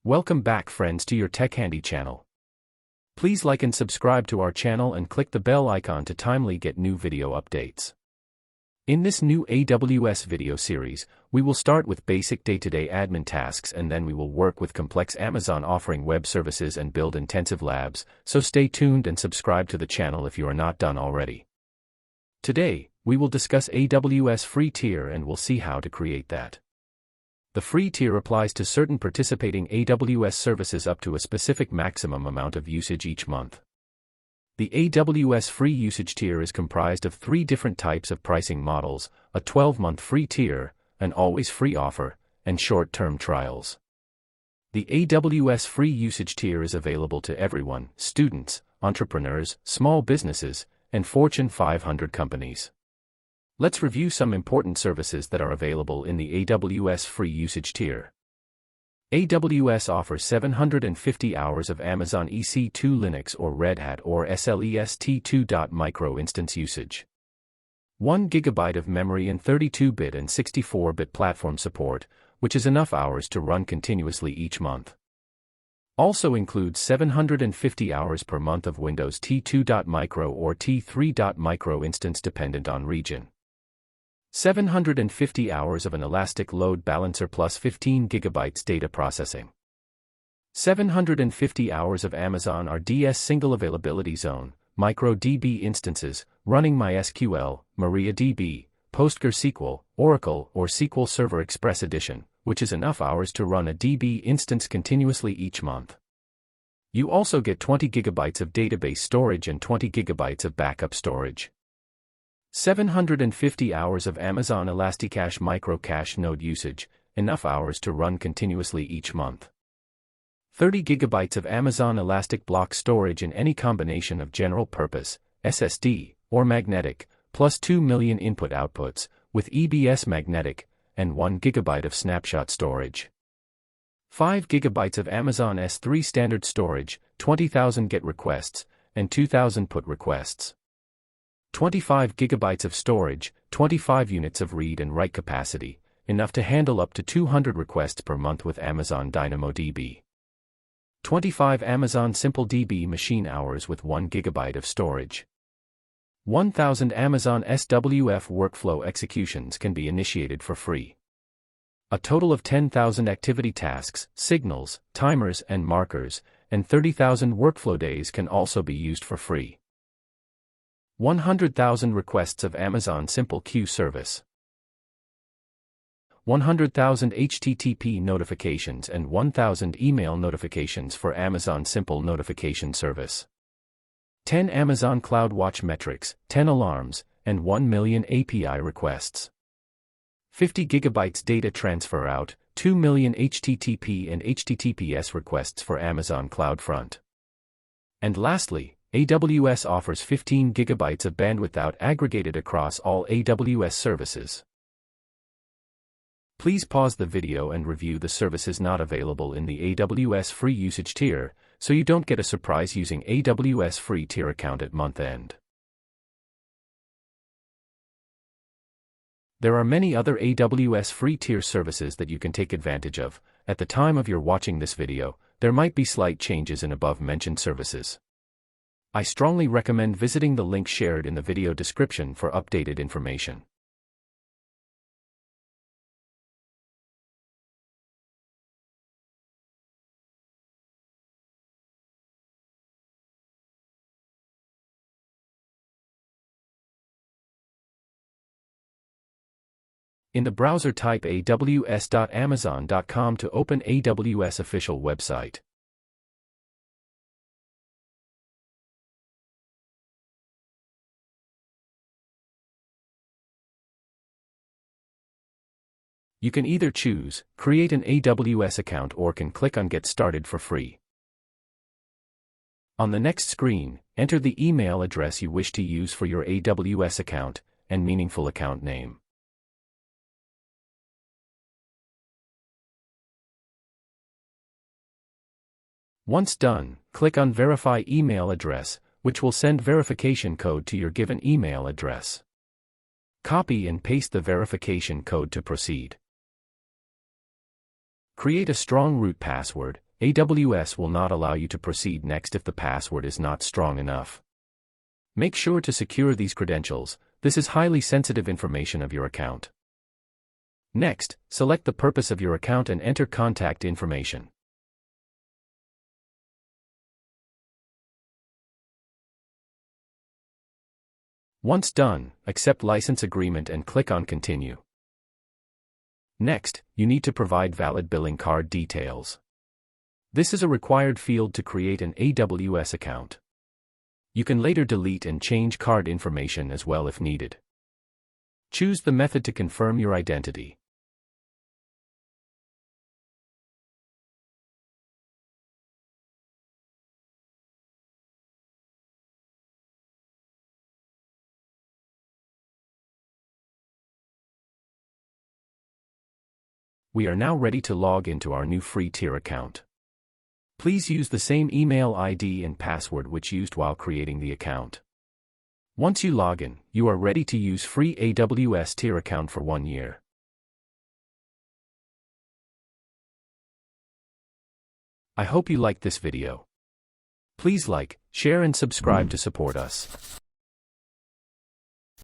Welcome back, friends, to your Techhandy channel. Please like and subscribe to our channel and click the bell icon to timely get new video updates. In this new AWS video series, we will start with basic day-to-day admin tasks, and then we will work with complex Amazon offering web services and build intensive labs, so stay tuned and subscribe to the channel if you are not done already. Today, we will discuss AWS free tier and we'll see how to create that. The free tier applies to certain participating AWS services up to a specific maximum amount of usage each month. The AWS free usage tier is comprised of 3 different types of pricing models: a 12-month free tier, an always free offer, and short-term trials. The AWS free usage tier is available to everyone: students, entrepreneurs, small businesses, and Fortune 500 companies. Let's review some important services that are available in the AWS free usage tier. AWS offers 750 hours of Amazon EC2 Linux or Red Hat or SLEST2. Micro instance usage. 1 GB of memory and 32-bit and 64-bit platform support, which is enough hours to run continuously each month. Also includes 750 hours per month of Windows T2.micro or T3.micro instance dependent on region. 750 hours of an elastic load balancer plus 15 GB data processing. 750 hours of Amazon RDS single availability zone, MicroDB instances, running MySQL, MariaDB, PostgreSQL, Oracle, or SQL Server Express Edition, which is enough hours to run a DB instance continuously each month. You also get 20 GB of database storage and 20 GB of backup storage. 750 hours of Amazon ElastiCache micro-cache node usage, enough hours to run continuously each month. 30 GB of Amazon Elastic Block storage in any combination of general purpose, SSD, or magnetic, plus 2 million input-outputs, with EBS magnetic, and 1 GB of snapshot storage. 5 GB of Amazon S3 standard storage, 20,000 GET requests, and 2,000 PUT requests. 25 GB of storage, 25 units of read and write capacity, enough to handle up to 200 requests per month with Amazon DynamoDB. 25 Amazon SimpleDB machine hours with 1 GB of storage. 1,000 Amazon SWF workflow executions can be initiated for free. A total of 10,000 activity tasks, signals, timers, and markers, and 30,000 workflow days can also be used for free. 100,000 requests of Amazon Simple Queue service. 100,000 HTTP notifications and 1,000 email notifications for Amazon Simple Notification Service. 10 Amazon CloudWatch metrics, 10 alarms, and 1 million API requests. 50 GB data transfer out, 2 million HTTP and HTTPS requests for Amazon CloudFront. And lastly, AWS offers 15 GB of bandwidth out aggregated across all AWS services. Please pause the video and review the services not available in the AWS free usage tier, so you don't get a surprise using AWS free tier account at month end. There are many other AWS free tier services that you can take advantage of. At the time of your watching this video, there might be slight changes in above mentioned services. I strongly recommend visiting the link shared in the video description for updated information. In the browser, type aws.amazon.com to open AWS official website. You can either choose create an AWS account or can click on Get Started for free. On the next screen, enter the email address you wish to use for your AWS account and meaningful account name. Once done, click on Verify Email Address, which will send verification code to your given email address. Copy and paste the verification code to proceed. Create a strong root password, AWS will not allow you to proceed next if the password is not strong enough. Make sure to secure these credentials. This is highly sensitive information of your account. Next, select the purpose of your account and enter contact information. Once done, accept license agreement and click on Continue. Next, you need to provide valid billing card details. This is a required field to create an AWS account. You can later delete and change card information as well if needed. Choose the method to confirm your identity. We are now ready to log into our new free tier account. Please use the same email ID and password which used while creating the account. Once you log in, you are ready to use free AWS tier account for 1 year. I hope you liked this video. Please like, share and subscribe to support us.